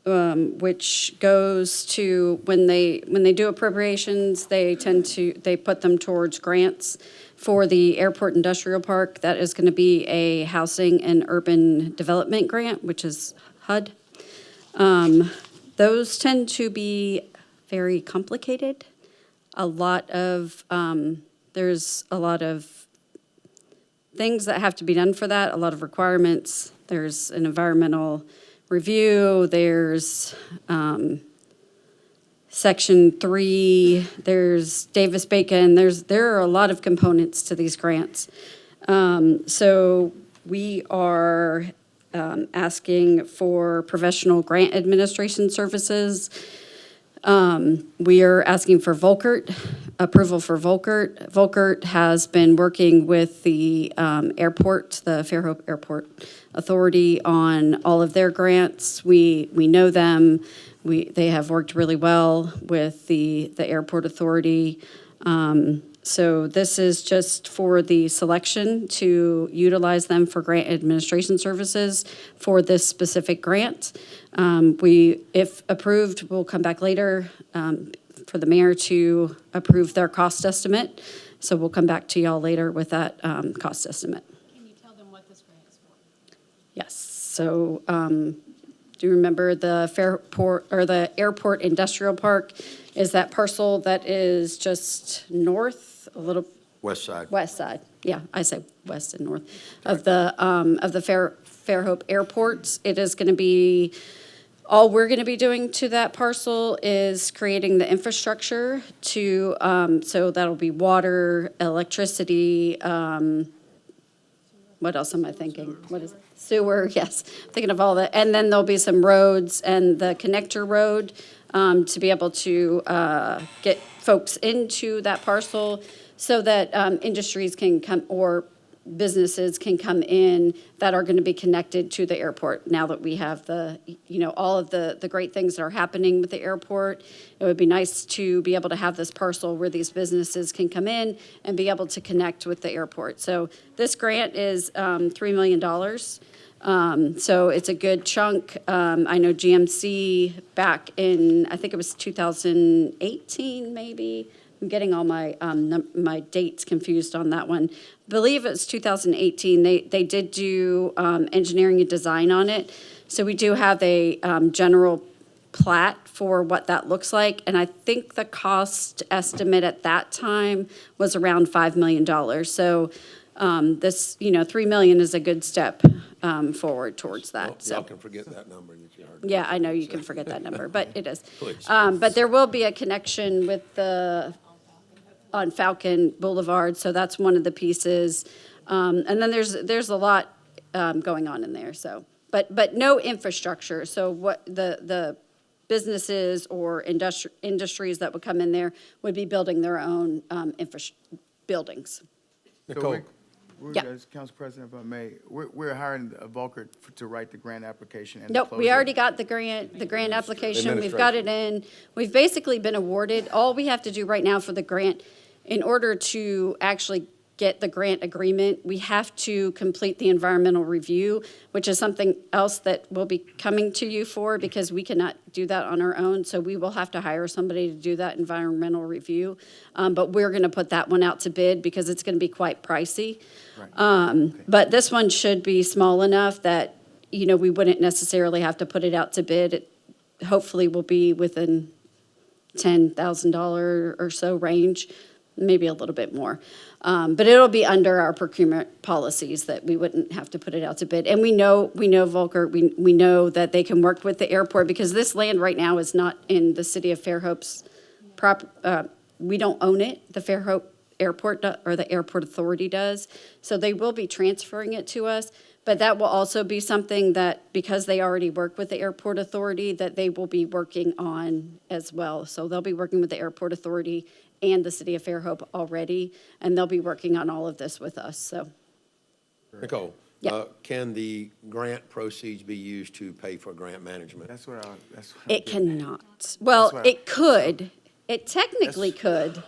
Speaker 15: which goes to, when they do appropriations, they put them towards grants. For the airport industrial park, that is going to be a housing and urban development grant, which is HUD. Those tend to be very complicated. There's a lot of things that have to be done for that, a lot of requirements. There's an environmental review, there's Section 3, there's Davis-Bacon, there are a lot of components to these grants. So we are asking for professional grant administration services. We are asking for approval for Volkert. Volkert has been working with the airport, the Fairhope Airport Authority, on all of their grants. We know them. They have worked really well with the airport authority. So this is just for the selection to utilize them for grant administration services for this specific grant. We, if approved, we'll come back later for the mayor to approve their cost estimate. So we'll come back to y'all later with that cost estimate.
Speaker 5: Can you tell them what this grant is for?
Speaker 15: Yes, so, do you remember the Fairport, or the Airport Industrial Park is that parcel that is just north, a little
Speaker 1: West side.
Speaker 15: west side, yeah, I say west and north of the Fairhope Airport. It is gonna be, all we're gonna be doing to that parcel is creating the infrastructure to, so that'll be water, electricity, what else am I thinking? What is, sewer, yes, thinking of all that. And then there'll be some roads and the connector road, to be able to, get folks into that parcel so that, industries can come, or businesses can come in that are gonna be connected to the airport. Now that we have the, all of the great things that are happening with the airport, it would be nice to be able to have this parcel where these businesses can come in and be able to connect with the airport. So this grant is $3 million. So it's a good chunk. I know GMC back in, I think it was 2018, maybe. I'm getting all my my dates confused on that one. Believe it was 2018. They did do engineering and design on it. So we do have a general plat for what that looks like. And I think the cost estimate at that time was around $5 million. So this, $3 million is a good step forward towards that.
Speaker 1: Y'all
Speaker 15: So,
Speaker 1: can forget that number that you heard.
Speaker 15: yeah, I know you can forget that number, but it is.
Speaker 1: Please.
Speaker 15: But there will be a connection with on Falcon Boulevard, so that's one of the pieces. And then there's a lot going on in there, so. But no infrastructure, so what the businesses or industries that would come in there would be building their own buildings.
Speaker 1: Nicole,
Speaker 15: Yeah.
Speaker 4: As Council President, if I may, we're hiring Volker to write the grant application and
Speaker 15: Nope,
Speaker 4: close
Speaker 15: we
Speaker 4: it.
Speaker 15: already got the grant application, we've got it in. We've basically been awarded, all we have to do right now for the grant, in order to actually get the grant agreement, we have to complete the environmental review, which is something else that we'll be coming to you for, because we cannot do that on our own, so we will have to hire somebody to do that environmental review. But we're gonna put that one out to bid, because it's gonna be quite pricey. But this one should be small enough that, we wouldn't necessarily have to put it out to bid. It hopefully will be within $10,000 or so range, maybe a little bit more. But it'll be under our procurement policies that we wouldn't have to put it out to bid. And we know Volker, we know that they can work with the airport, because this land right now is not in the city of Fairhope's we don't own it. The Fairhope Airport, or the Airport Authority does. So they will be transferring it to us. But that will also be something that, because they already work with the Airport Authority, that they will be working on as well. So they'll be working with the Airport Authority and the city of Fairhope already, and they'll be working on all of this with us, so.
Speaker 1: Nicole,
Speaker 15: Yeah.
Speaker 1: can the grant proceeds be used to pay for grant management?
Speaker 4: That's what I'm
Speaker 15: It
Speaker 4: getting at.
Speaker 15: cannot. Well,
Speaker 4: That's what
Speaker 15: it could. It technically could,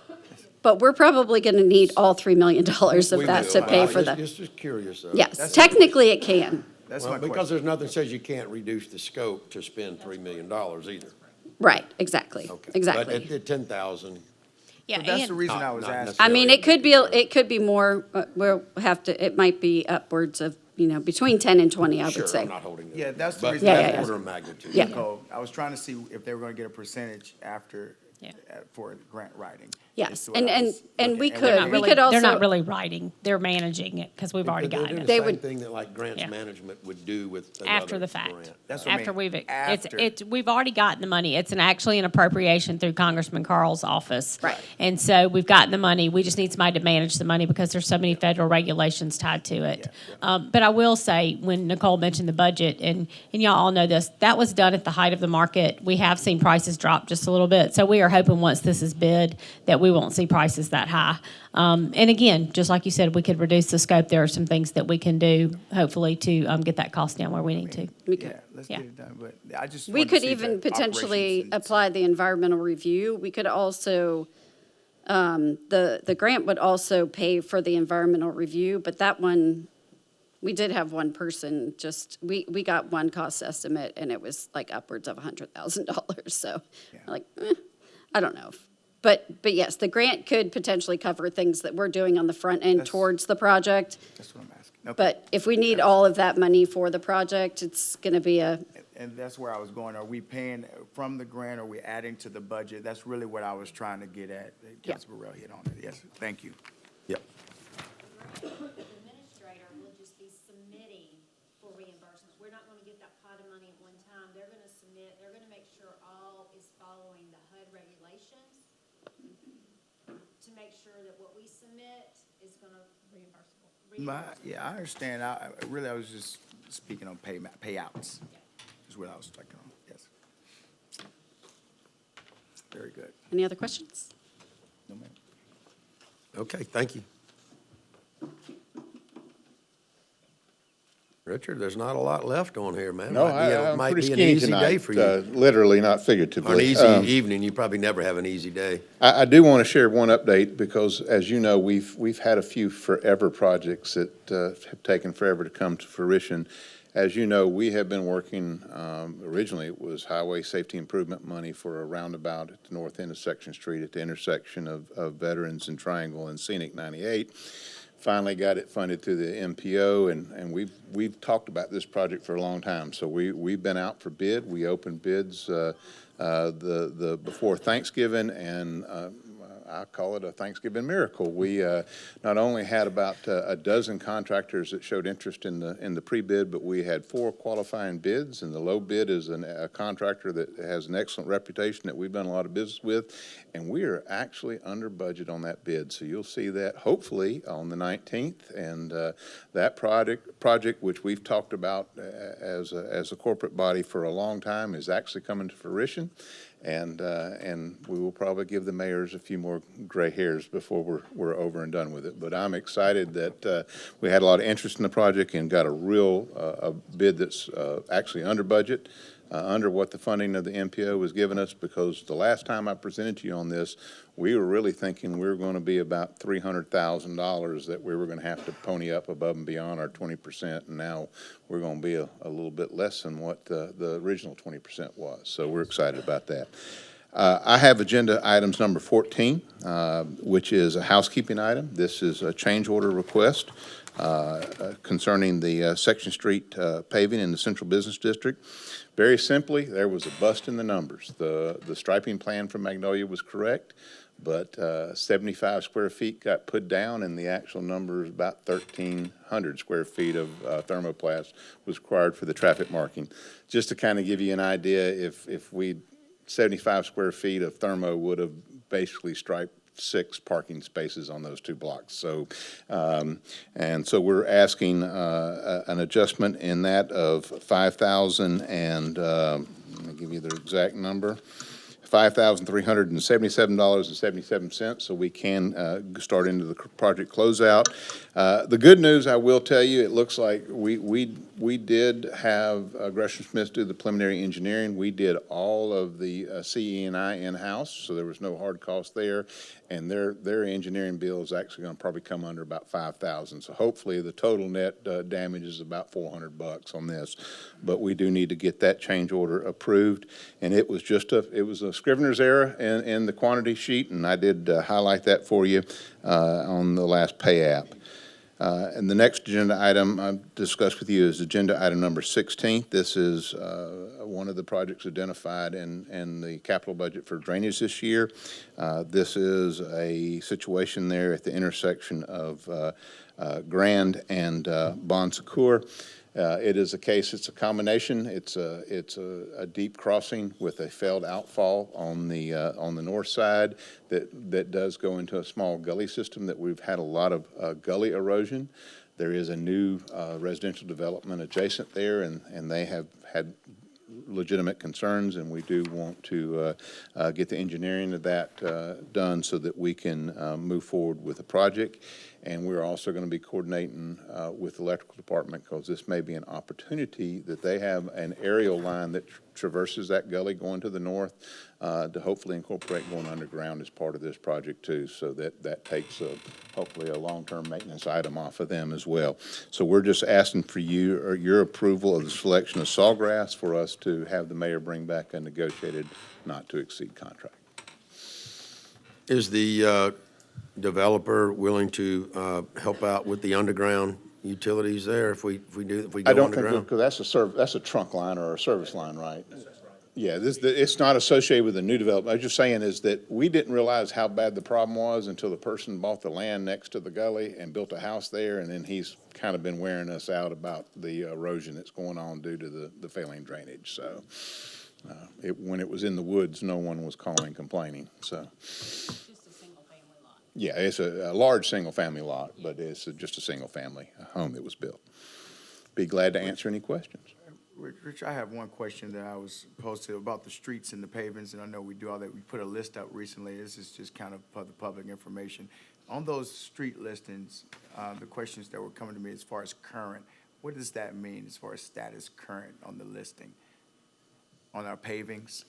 Speaker 15: but we're probably gonna need all $3 million
Speaker 1: We
Speaker 15: of that
Speaker 1: will.
Speaker 15: to pay for
Speaker 1: Just-
Speaker 15: that.
Speaker 1: Just curious.
Speaker 15: Yes,
Speaker 4: That's-
Speaker 15: technically it can.
Speaker 4: That's
Speaker 1: Well,
Speaker 4: my
Speaker 1: because
Speaker 4: question.
Speaker 1: there's nothing says you can't reduce the scope to spend $3 million either.
Speaker 15: Right, exactly,
Speaker 1: Okay.
Speaker 15: exactly.
Speaker 1: But at 10,000,
Speaker 5: Yeah,
Speaker 4: So that's the
Speaker 5: and
Speaker 4: reason I was
Speaker 1: Not
Speaker 4: asking.
Speaker 15: I mean, it could be more, we'll have to, it might be upwards of, between 10 and 20, I would
Speaker 1: sure,
Speaker 15: say.
Speaker 1: I'm not holding it.
Speaker 4: Yeah, that's the
Speaker 1: But
Speaker 4: reason
Speaker 15: Yeah,
Speaker 1: that
Speaker 15: yeah, yeah.
Speaker 1: order of magnitude.
Speaker 15: Yeah.
Speaker 4: Nicole, I was trying to see if they were gonna get a percentage after,
Speaker 5: Yeah.
Speaker 4: for grant writing.
Speaker 15: Yes,
Speaker 4: That's what
Speaker 15: and,
Speaker 4: I
Speaker 15: and,
Speaker 4: was
Speaker 15: and
Speaker 4: looking
Speaker 15: we
Speaker 4: at.
Speaker 15: could,
Speaker 5: they're not
Speaker 15: we
Speaker 5: really,
Speaker 15: could also.
Speaker 5: they're not really writing, they're managing it, because we've already
Speaker 1: They're
Speaker 5: gotten
Speaker 1: doing
Speaker 5: it.
Speaker 1: the
Speaker 15: They
Speaker 1: same
Speaker 15: would-
Speaker 1: thing that like grants management would do with
Speaker 5: After
Speaker 1: another
Speaker 5: the fact.
Speaker 1: grant.
Speaker 4: That's what I
Speaker 5: After
Speaker 4: mean.
Speaker 5: we've,
Speaker 4: After.
Speaker 5: we've already gotten the money. It's actually an appropriation through Congressman Carl's office.
Speaker 15: Right.
Speaker 5: And so we've gotten the money. We just need somebody to manage the money, because there's so many federal regulations tied to it. But I will say, when Nicole mentioned the budget, and y'all all know this, that was done at the height of the market. We have seen prices drop just a little bit. So we are hoping once this is bid, that we won't see prices that high. And again, just like you said, we could reduce the scope. There are some things that we can do, hopefully, to get that cost down where we need to.
Speaker 15: We
Speaker 4: Yeah,
Speaker 15: could,
Speaker 4: let's
Speaker 5: Yeah.
Speaker 4: get it done, but I just.
Speaker 15: we
Speaker 4: wanted to
Speaker 15: could
Speaker 4: see if
Speaker 15: even
Speaker 4: that
Speaker 15: potentially
Speaker 4: operations and-
Speaker 15: apply the environmental review. We could also, The grant would also pay for the environmental review, but that one, we did have one person we got one cost estimate and it was like upwards of $100,000. So like, I don't know. But yes, the grant could potentially cover things that we're doing on the front end towards the project.
Speaker 4: That's what I'm asking. Okay.
Speaker 15: But if we need all of that money for the project, it's going to be
Speaker 4: And that's where I was going. Are we paying from the grant? Are we adding to the budget? That's really what I was trying to get at. Councilman Burrell hit on it. Yes, thank you.
Speaker 1: Yep.
Speaker 5: The administrator will just be submitting for reimbursement. We're not gonna get that pot of money at one time. They're gonna submit, they're gonna make sure all is following the HUD regulations to make sure that what we submit is gonna reimbursable.
Speaker 4: Yeah, I understand. I was just speaking on payouts. Is what I was talking on. Yes. Very good.
Speaker 15: any other questions?
Speaker 4: No, ma'am.
Speaker 1: Okay, thank you. Richard, there's not a lot left on here, man.
Speaker 2: No, I'm
Speaker 1: Might
Speaker 2: pretty
Speaker 1: be an
Speaker 2: skinny
Speaker 1: easy day
Speaker 2: tonight,
Speaker 1: for you.
Speaker 2: literally, not figuratively.
Speaker 1: Or an easy evening. You probably never have an easy day.
Speaker 2: I do want to share one update because, as you know, we've had a few forever projects that have taken forever to come to fruition. As you know, we have been working, originally it was highway safety improvement money for a roundabout at the north end of Section Street at the intersection of Veterans and Triangle and Scenic 98. Finally got it funded through the MPO, and we've talked about this project for a long time. So we've been out for bid. We opened bids before Thanksgiving, and I call it a Thanksgiving miracle. We not only had about a dozen contractors that showed interest in the pre-bid, but we had 4 qualifying bids, and the low bid is a contractor that has an excellent reputation that we've done a lot of business with, and we are actually under budget on that bid. So you'll see that hopefully on the 19th, and that project, which we've talked about as a corporate body for a long time, is actually coming to fruition. And we will probably give the mayors a few more gray hairs before we're over and done with it. But I'm excited that we had a lot of interest in the project and got a real a bid that's actually under budget, under what the funding of the MPO was giving us, because the last time I presented to you on this, we were really thinking we were going to be about $300,000 that we were going to have to pony up above and beyond our 20%, and now we're going to be a little bit less than what the original 20% was. So we're excited about that. I have agenda items number 14, which is a housekeeping item. This is a change order request concerning the Section Street paving in the Central Business District. Very simply, there was a bust in the numbers. The striping plan from Magnolia was correct, but 75 square feet got put down, and the actual number is about 1,300 square feet of thermoplast was required for the traffic marking. Just to kind of give you an idea, if 75 square feet of thermo would have basically striped 6 parking spaces on those 2 blocks. So, and so we're asking an adjustment in that of $5,000 and let me give you the exact number. $5,377.77, so we can start into the project closeout. The good news, I will tell you, it looks like we did have Gresham Smith do the preliminary engineering. We did all of the CE&I in-house, so there was no hard cost there. And their engineering bill is actually going to probably come under about $5,000. So hopefully the total net damage is about $400 on this. But we do need to get that change order approved. And it was just a Scrivener's error in the quantity sheet, and I did highlight that for you on the last pay app. And the next agenda item I discussed with you is agenda item number 16. This is one of the projects identified in the capital budget for drainage this year. This is a situation there at the intersection of Grand and Bon Secours. It is a case, it's a combination. It's a deep crossing with a failed outfall on the north side that does go into a small gully system that we've had a lot of gully erosion. There is a new residential development adjacent there, and they have had legitimate concerns, and we do want to get the engineering of that done so that we can move forward with the project. And we're also going to be coordinating with the electrical department, because this may be an opportunity that they have an aerial line that traverses that gully going to the north, to hopefully incorporate going underground as part of this project too, so that takes hopefully a long-term maintenance item off of them as well. So we're just asking for your approval of the selection of Sawgrass for us to have the mayor bring back a negotiated not-to-exceed contract.
Speaker 1: Is the developer willing to help out with the underground utilities there if we go
Speaker 2: I don't think,
Speaker 1: underground?
Speaker 2: because that's a trunk line or a service line, right? Yeah, it's not associated with the new development. I was just saying is that we didn't realize how bad the problem was until the person bought the land next to the gully and built a house there, and then he's kind of been wearing us out about the erosion that's going on due to the failing drainage. So when it was in the woods, no one was calling complaining, so. Yeah, it's a large single-family lot, but it's just a single-family home that was built. Be glad to answer any questions.
Speaker 4: Rich, I have one question that I was posted about the streets and the pavements, and I know we do all that. We put a list up recently. This is just kind of the public information. On those street listings, the questions that were coming to me as far as current, what does that mean as far as status current on the listing? On our pavings?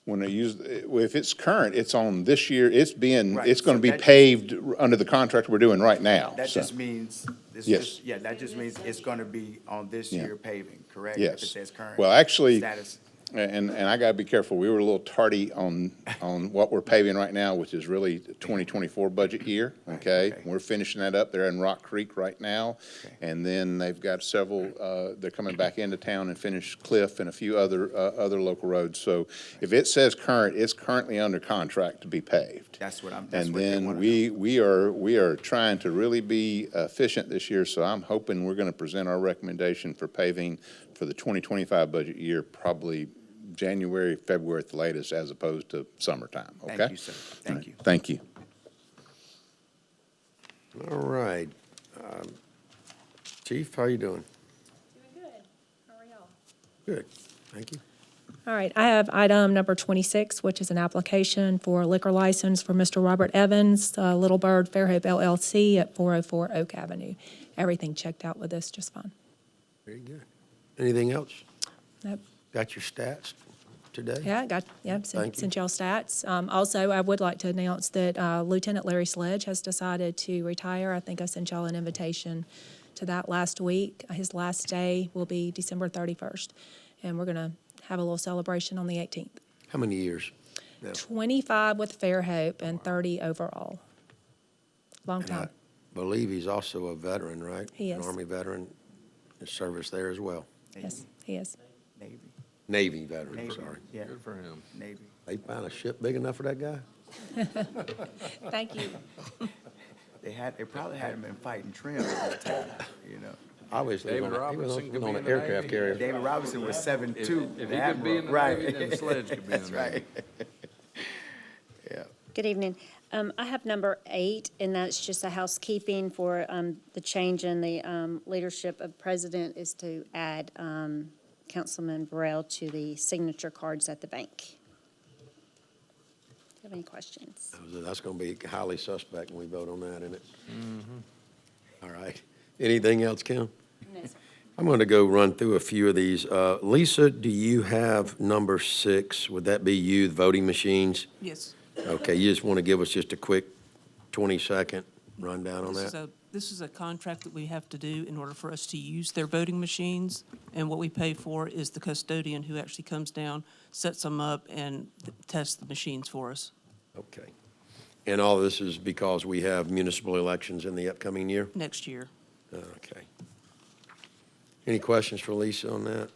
Speaker 2: When they use, if it's current, it's on this year, it's going
Speaker 4: Right,
Speaker 2: to
Speaker 4: so
Speaker 2: be
Speaker 4: that just-
Speaker 2: paved under the contract we're doing right now.
Speaker 4: That
Speaker 2: so.
Speaker 4: just means,
Speaker 2: Yes.
Speaker 4: that just means it's gonna be on this
Speaker 2: Yeah.
Speaker 4: year paving, correct?
Speaker 2: Yes.
Speaker 4: If it says current.
Speaker 2: Well, actually,
Speaker 4: Status.
Speaker 2: and I gotta be careful, we were a little tardy on what we're paving right now, which is really the 2024 budget year, okay?
Speaker 4: okay.
Speaker 2: We're finishing that up there in Rock Creek right now.
Speaker 4: Okay.
Speaker 2: And then they've got several, they're coming back into town and finish Cliff and a few other local roads. So if it says current, it's currently under contract to be paved.
Speaker 4: That's what
Speaker 2: And
Speaker 4: they
Speaker 2: then
Speaker 4: wanna
Speaker 2: we are trying to really be efficient this year, so I'm hoping we're gonna present our recommendation for paving for the 2025 budget year, probably January, February at the latest, as opposed to summertime, okay?
Speaker 4: Thank you, sir. Thank
Speaker 2: All right.
Speaker 4: you.
Speaker 2: Thank you.
Speaker 1: All right. Chief, how you doing?
Speaker 16: Doing good. How are y'all?
Speaker 1: Good, thank you.
Speaker 16: All right, I have item number 26, which is an application for a liquor license for Mr. Robert Evans, Little Bird Fairhope LLC at 404 Oak Avenue. Everything checked out with this just fine.
Speaker 1: Very good. Anything else?
Speaker 16: Nope.
Speaker 1: Got your stats today?
Speaker 16: Yeah,
Speaker 1: Thank you.
Speaker 16: sent y'all stats. Also, I would like to announce that Lieutenant Larry Sledge has decided to retire. I think I sent y'all an invitation to that last week. His last day will be December 31st, and we're going to have a little celebration on the 18th.
Speaker 1: How many years? now?
Speaker 16: 25 with Fairhope and 30 overall. Long
Speaker 1: And I
Speaker 16: time.
Speaker 1: believe he's also a veteran, right?
Speaker 16: He
Speaker 1: An
Speaker 16: is.
Speaker 1: Army veteran, his service there as well.
Speaker 16: Yes, he is.
Speaker 4: Navy.
Speaker 1: Navy veteran,
Speaker 4: Navy,
Speaker 1: sorry.
Speaker 4: yeah,
Speaker 6: Good for him.
Speaker 4: Navy.
Speaker 1: They find a ship big enough for that guy?
Speaker 16: Thank you.
Speaker 4: They probably had him in fighting trim at that time, you know.
Speaker 1: Obviously, he
Speaker 6: David
Speaker 1: was
Speaker 6: Robinson could be
Speaker 1: on
Speaker 6: in
Speaker 1: an
Speaker 6: the
Speaker 1: aircraft
Speaker 6: Navy.
Speaker 1: carrier.
Speaker 4: David Robinson was 7'2".
Speaker 6: If
Speaker 4: the
Speaker 6: he could be in the
Speaker 4: Admiral,
Speaker 6: Navy, then the Sledge could be in
Speaker 4: That's
Speaker 6: the Navy.
Speaker 4: right. Yeah.
Speaker 17: Good evening. I have number 8, and that's just a housekeeping for the change in the leadership of president is to add Councilman Burrell to the signature cards at the bank. Do you have any questions?
Speaker 1: That's going to be highly suspect when we vote on that, isn't it? All right. Anything else, Kim?
Speaker 17: No, sir.
Speaker 1: I'm going to go run through a few of these. Lisa, do you have number 6? Would that be you, the voting machines?
Speaker 18: Yes.
Speaker 1: Okay, you just want to give us just a quick 20-second rundown on that?
Speaker 18: This is a contract that we have to do in order for us to use their voting machines. And what we pay for is the custodian who actually comes down, sets them up, and tests the machines for us.
Speaker 1: Okay. And all this is because we have municipal elections in the upcoming year?
Speaker 18: Next year.
Speaker 1: Okay. Any questions for Lisa on that?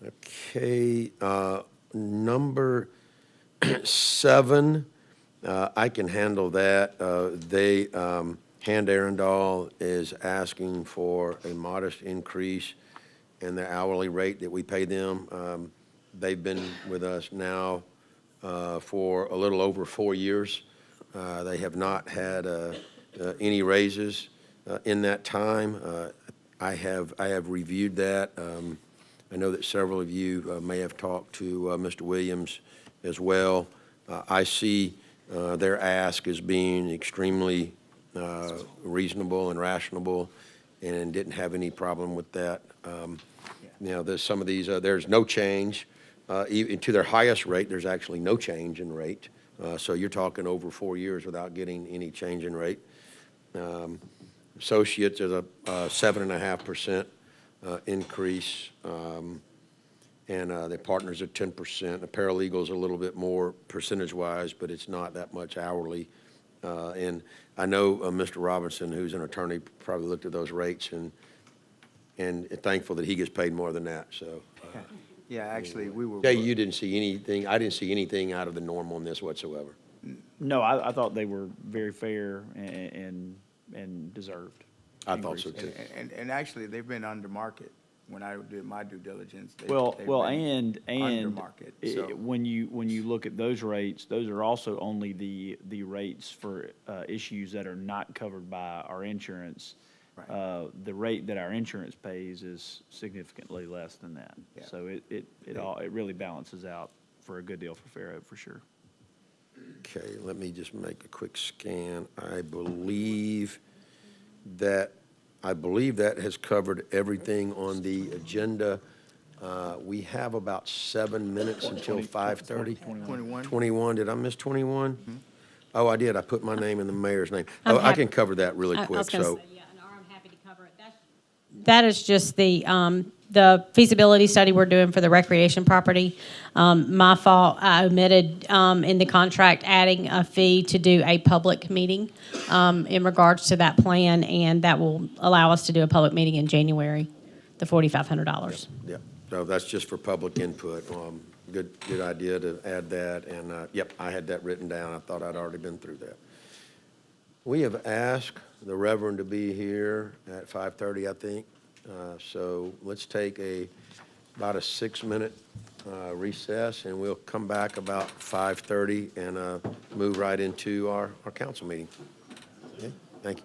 Speaker 1: Okay, number 7, I can handle that. Hand Arundel is asking for a modest increase in the hourly rate that we pay them. They've been with us now for a little over 4 years. They have not had any raises in that time. I have reviewed that. I know that several of you may have talked to Mr. Williams as well. I see their ask as being extremely reasonable and rational, and didn't have any problem with that. You know, there's some of these, there's no change. Even to their highest rate, there's actually no change in rate. So you're talking over 4 years without getting any change in rate. Associates is a 7.5% increase, and the partners are 10%. The paralegals a little bit more percentage-wise, but it's not that much hourly. And I know Mr. Robinson, who's an attorney, probably looked at those rates and thankful that he gets paid more than that, so.
Speaker 4: Yeah, actually, we were.
Speaker 1: Jay, you didn't see anything, I didn't see anything out of the norm on this whatsoever.
Speaker 8: No, I thought they were very fair and deserved.
Speaker 1: I thought so too.
Speaker 4: And actually, they've been under market. When I did my due diligence, they've
Speaker 8: Well,
Speaker 4: been under
Speaker 8: and
Speaker 4: market.
Speaker 8: i-
Speaker 4: So
Speaker 8: when you look at those rates, those are also only the rates for issues that are not covered by our insurance.
Speaker 4: Right.
Speaker 8: The rate that our insurance pays is significantly less than that.
Speaker 4: Yeah.
Speaker 8: So it really balances out for a good deal for Fairhope, for sure.
Speaker 1: Okay, let me just make a quick scan. I believe that has covered everything on the agenda. We have about 7 minutes until 5:30.
Speaker 4: 21.
Speaker 1: 21, did I miss 21? Oh, I did, I put my name in the mayor's name.
Speaker 5: I'm
Speaker 1: Oh, I
Speaker 5: happy-
Speaker 1: can cover that really
Speaker 5: I
Speaker 1: quick,
Speaker 5: was gonna
Speaker 1: so.
Speaker 5: say, yeah, and I'm happy to cover it. That is just the feasibility study we're doing for the recreation property. My fault, I omitted in the contract adding a fee to do a public meeting in regards to that plan, and that will allow us to do a public meeting in January, the $4,500.
Speaker 1: Yep, so that's just for public input. Good idea to add that, and, yep, I had that written down. I thought I'd already been through that. We have asked the Reverend to be here at 5:30, I think. So let's take about a 6-minute recess, and we'll come back about 5:30 and move right into our council meeting. Okay, thank you.